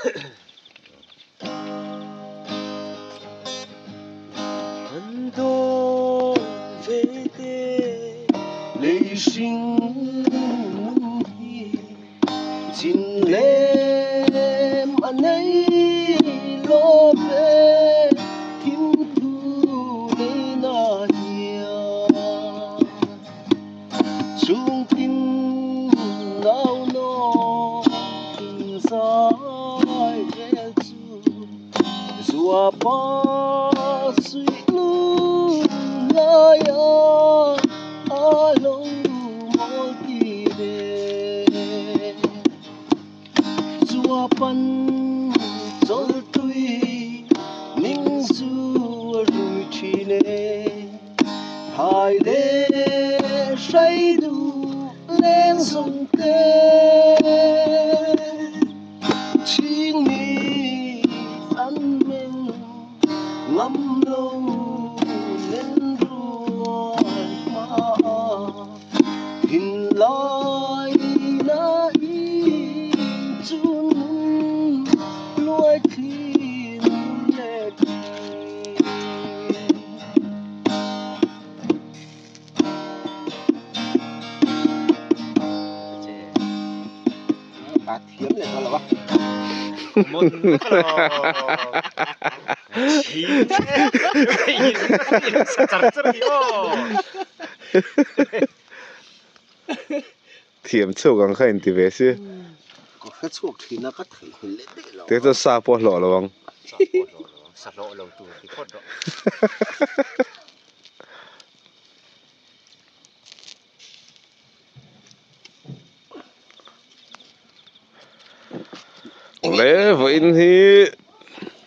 很多飞的内心今来满内落被听不你那样中听老诺听在这主说把水路那样阿龙莫记得做伴做对明珠如去呢海的水都连送的请你安眠ngắm lâu lên ruột mà hình lại na chun lối thiên lệ bà thiếm này thôi là bác một thiểm chụp càng khai thì về xưa có cái chuột thì nó có thể lên đấy rồi thế tôi xa bỏ lọ rồi sạt lọ lâu tù thì khót đó lẽ vậy thì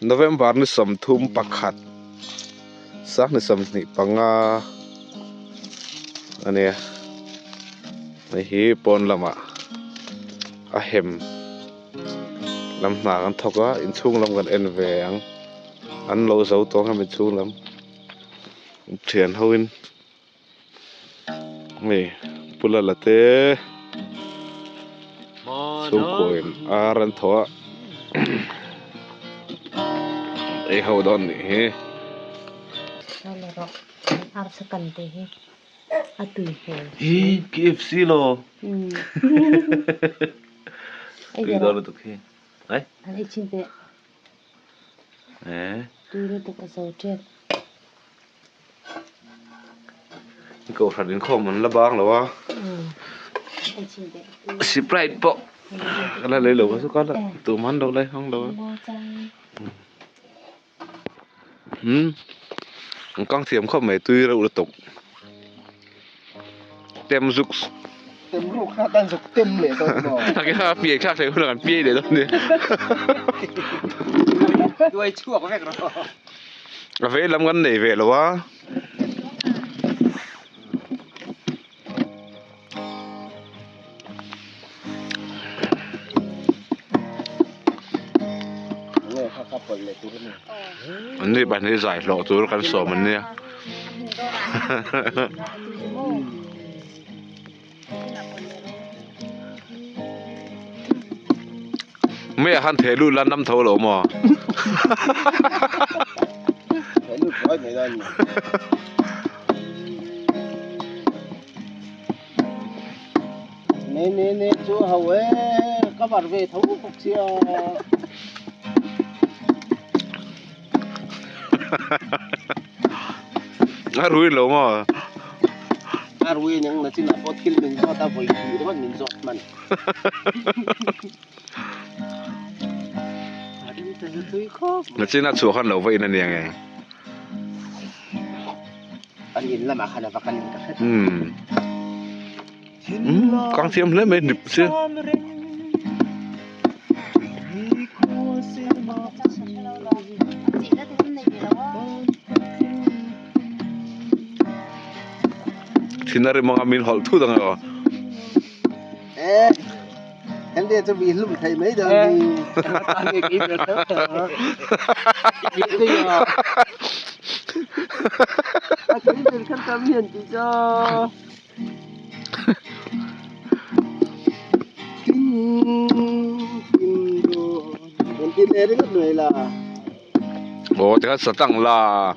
November ni som thum pakhat sak ni som ni panga ania hi pon lama a hem lam na kan thoka in chung lam kan en veng an lo zo tong ham chung lam thian hoin me pula late chung koin aran thoa e hold on he Sala ro ar sakante he atui he hi KFC lo ai tu do tu khi ai ai chinte tu ro to ka so che ko thad in khom man la bang lo wa ai chinte Sprite po kala le lo so kala tu man do lai hong do con thiểm không mấy tuy đâu tục tem dục tem ruột khác đang dục tem lệ thôi mà cái ha bia khác thấy hơn bia để đâu nè đuôi chuột có vẻ rồi cà phê làm ngắn để về rồi á anh đi bạn đi giải lộ tôi căn sổ mình nè mẹ hắn thế luôn lan năm thâu lỗ mà thế luôn nói này đây nè chú hầu ấy các bạn về thấu phục chưa ruin lỗ mà ruin yang nanti nak pot kill mình do ta voi thì đó mình dọn mình nó chỉ là chỗ khăn lỗ vậy nên nghe anh nhìn là mà khăn là khăn con thiêm lấy mấy nịp xưa thì nó mong amin hol thu đằng nào anh đi cho vì lúc thầy mấy giờ thì anh đi kịp được đó gì à anh thấy được khăn tâm hiền chị cho กินเลยก็เหนื่อยล่ะ Oh, teka satang la.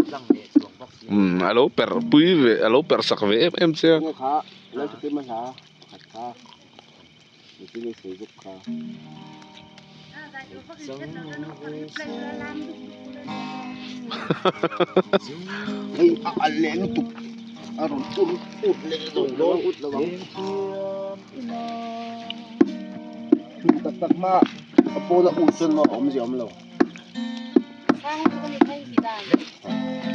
Lang eh, suwang box. Alo per puive, alo per sakve em sia. Nga ka, lang sa timan ha. Kat ka. Ito yung sigop ka. Ay, aaleng ito. Aron turut ut lawang. Tak ma, apo na usun mo om siya omlaw.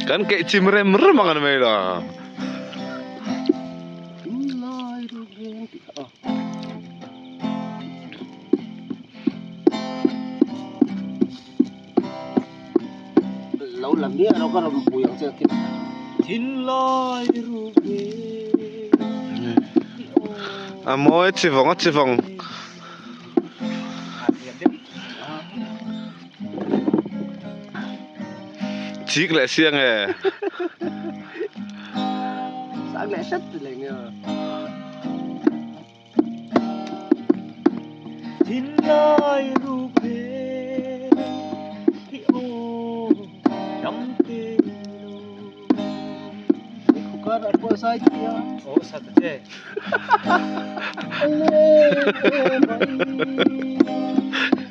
Kan kayak cimrem-rem mangan mela. Lâu làm biết nó có làm bùi ăn chưa kịp. Tin lai ruge. Moi chivong. Chik lại siang eh. Sáng lại sắt thì lại nghe. Tin lai ruge. Ada apa saja? Oh, satu je.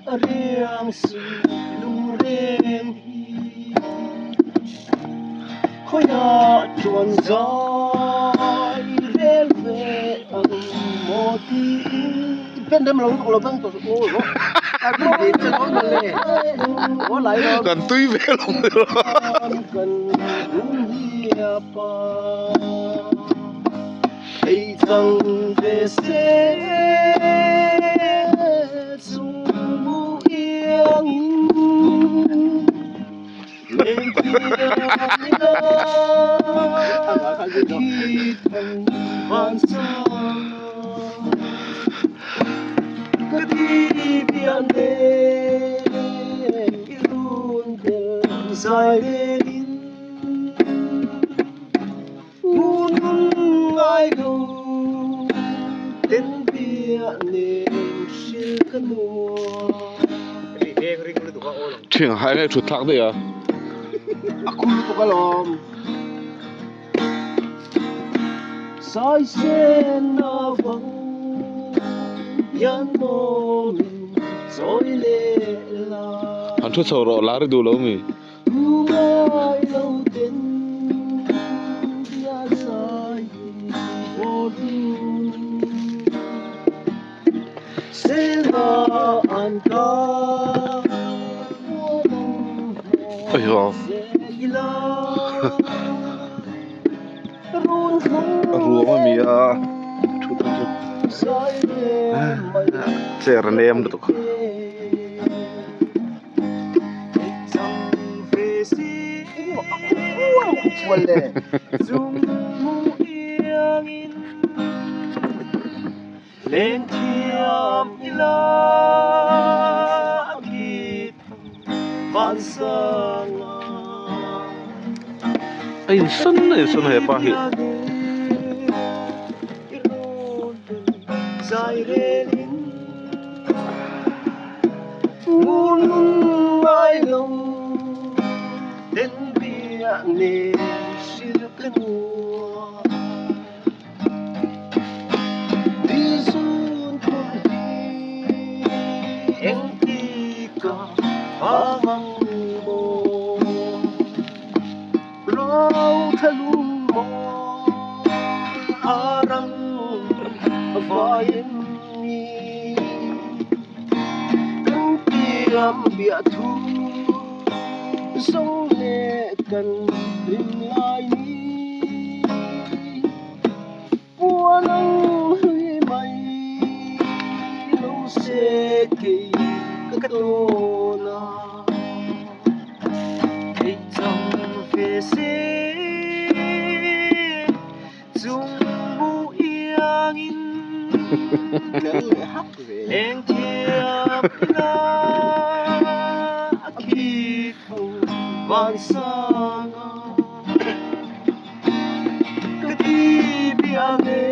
Ariang silureng Koya chuan zai relve ang moti Depende melong kalau bang tu oh lo. Aku di celon le. Oh lai lo. Kan tui velong. Kan apa Hãy dâng về sẽ dù yên lên kia khi thần vạn sang cứ đi biển đêm luôn dài đến ai đâu đến bia nên sẽ cất mùa Chuyện hai này chuột thẳng đấy à? Aku lupa kalom Sai sen na vang Yan mo Rồi lệ la Hắn chuột sầu rọ lá đi đủ lâu mi. Ngài lâu tên Bia sai vô du Sẽ là an ca Ôi dồi. Rùa mà mi à. Chuột thẳng chuột. Chè rắn em được. Wala. Lên thiam ila akit van sang Ay, insan hai pahit. Zairelin Munung ay long Den bia ne silkenua Di sun kuhi Engkika Amang mo Lau talung mo Arang Vayen ni Kan tiam bia thu Song le kan rim lai ni Puanang hui mai Nung se kei kakatona Hei chang ve se Dung mu iangin Leng tiam ina Akit van sanga Katibiane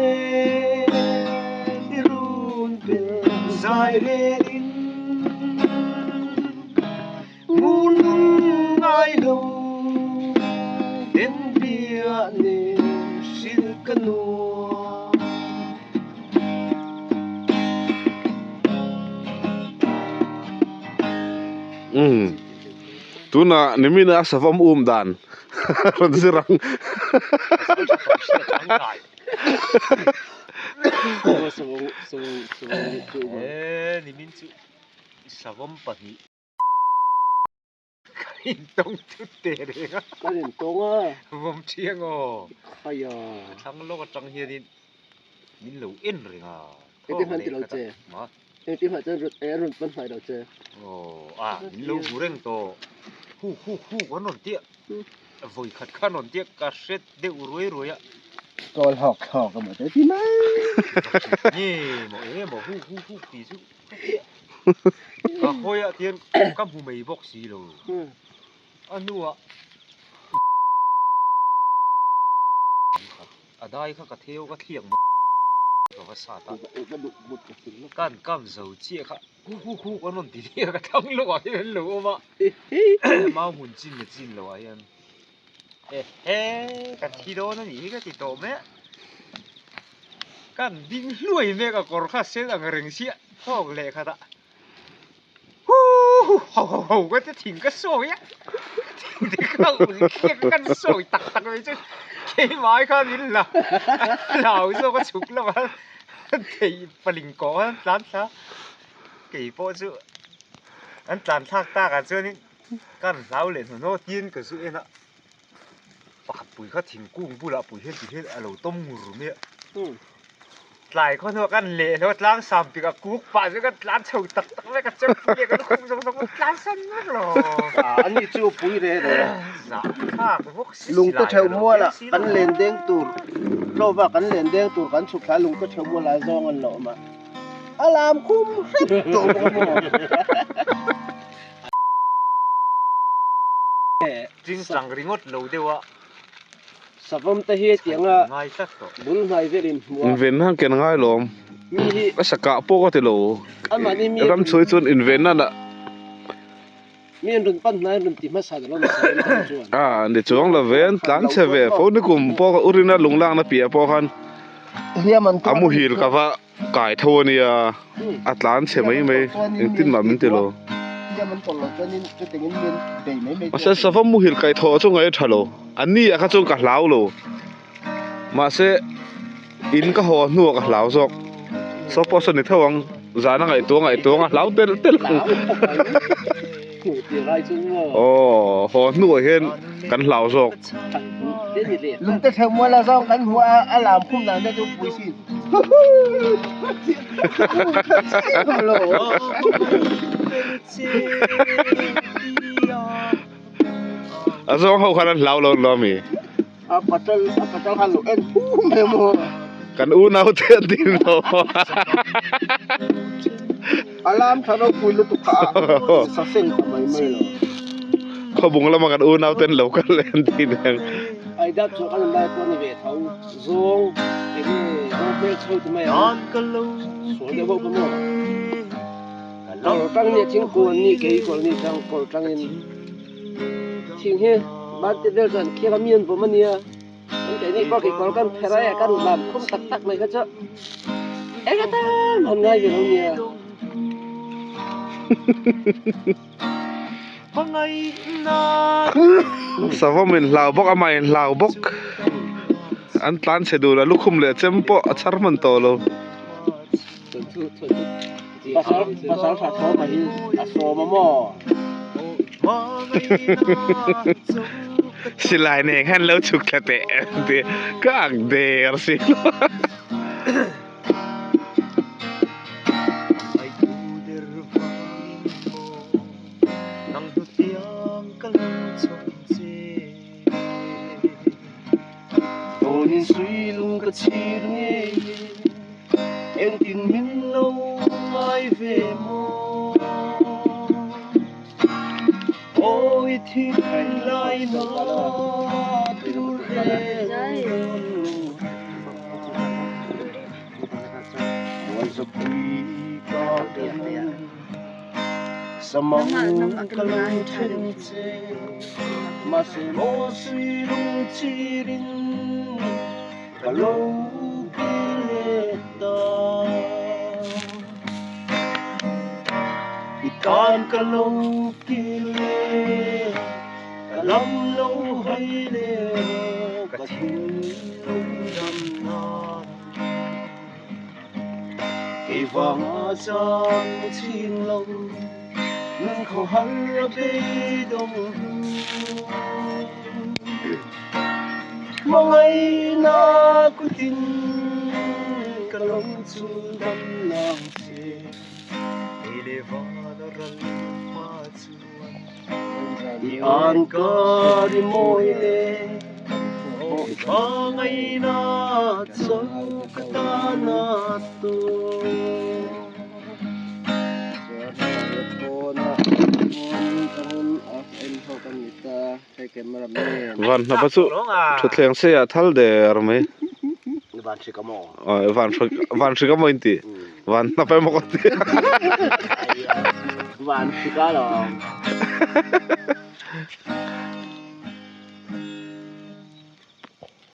Irun pe Zairein mai lu den bia ne sil kanu tuna nimina savam dan ron sirang ni min chu savam pahi kain tong tu te re kain tonga mom chiang o aya thang lo ka tang hian in min lo en re nga e ti han ti lo che ma e ti ha chen rut e run pan hai lo che min lo bureng to hu wanon tia voi khat khanon tia ka set de uroi roya tol hok ka ma te ti mai ni mo hu pi chu ka hoya tien kam hu mei bok si lo anua adai kha ka theu ka thiang ka va sa ta ka du but ka sin kan kam zo chi kha hu wanon ti tia ka thang lo wa hian lo ma ma mun chin lo wa hian ka thi do na ni ka ti to me kan ding hluai me ka kor kha sel ang reng sia thok le kha ta hoก็จะถิงก็โซยอ่ะถิงที่เข้าเคียกันโซยตักเลยจ้ะเขี้ไม้ข้านี่ล่ะเหล่าโซก็ฉุกแล้วว่าเที่ปลิงกอร้านซะกี่โปจุอันจานทากตากันเจ้านี่กันเหล่าเลยโน้ตยินก็สุเอ็นะปากปุ๋ยเขาถิงกุ้งปุระปุ๋ยเฮ็ดสิเฮ็ดอะโหลต้มงูrumia หลายคนว่ากันเละแล้วล้างซ้ำปีกกุ๊กป่าจะก็ล้างเฉาตักไม่ก็เจ้าเรียกกันคงสงล้างซ้ำนักหรออันนี้จูปุ๋ยเลยนะข้าพวกลุงก็เชามัวละกันเล่นเด้งตูดเพราะว่ากันเล่นเด้งตูดกันสุดท้ายลุงก็เชามัวลายซองกันหล่อมาอารามคุ้มเร็ดตัวมัวจริงสังริงดโลเดียวสับมตะเฮียเตียงอ่ะบุญไม่เวรินอินเวนต์เกินง่ายลมก็สกัดพวกก็ติโลรำช่วยจนอินเวนต์นั่นอ่ะมีอันรุ่นปั้นนายรุ่นติมาสาดเราไม่ใช่จวนเดี๋ยวจวงละเวนหลังเชฟเฝ้านึกกลุ่มพวกอุรินาลงล่างนะเปียพวกกันอามุฮิลกับว่าไก่ทวนี่อัตลานเชไม่ยังติดมามินติโลมาเสสฟมุฮิลไก่ทอจงไงทัลโลอันนี้อะข้าจงกับเหลาโลมาเสอินก็หัวนัวกับเหลาซอกซอกพอสนิทเท่าวังจานังไงตัวเหลาเต้นโอ้หัวนัวเห็นกันเหลาซอกลุงจะเทมัวละซองกันหัวอลามคุ้มหนังได้ดูปุยสิโลอาซองเขาขนาดเหลาเรามีปัจจัยฮัลโหลเอ็นเมโมกันอูน่าเต้นดินโลอารามชาโนปุยลุตุกะสักเส้นทำไมไม่หรอเขาบุงแล้วมากันอูน่าเต้นเหลากันเล่นดินเองไอ้ดับโซกันได้ตัวนี้เวทเขาซงไอ้นี่เขาเปิดโชว์ทำไมอ่ะสวยเดี๋ยวพวกมันเราตั้งเนี่ยทิ้งคนนี่เกี่ยวกับนี่ตั้งคนตั้งนี่ทิ้งเฮ้บ้านที่เดินกันเขี่ยกันมีนผมมันเนี่ยมันแต่นี่ก็เกี่ยวกับกันแค่ไรกันแบบคุ้มตักเลยก็จะเอ๊ะก็ตามทำไงอยู่ตรงนี้สาวมินเหลาบกอไม่เหลาบกอันตันเสดูแล้วลูกคุมเลยเจมปอชาร์มันโตโลภาษาฝากเขาไปอาโซมาหม้อสิลายเนี่ยแค่แล้วฉุกแค่เตะเดียก็อักเดียร์สิem tin min lâu ai về mô ôi thì lại nó tu rê mỗi giấc vui có đêm สมองกำลังเช่นเจมาเสโมสุยลุงชีรินกะโลกิเลตาอีกการกะโลกิเลกะลำโลให้เลกะทิ้งลุงดำนาเก็บว่าจำทิ้งลงนั่งเขาหันระเบิดดงมองไอ้นากุตินกะลงจูดำนาเส elevada ral pazuan di angka di moile angay na sa katana to Van na pasu thuthleng se a thal de arme Van Chicamo van shikamo inti van na pa mo ko Van Chicalo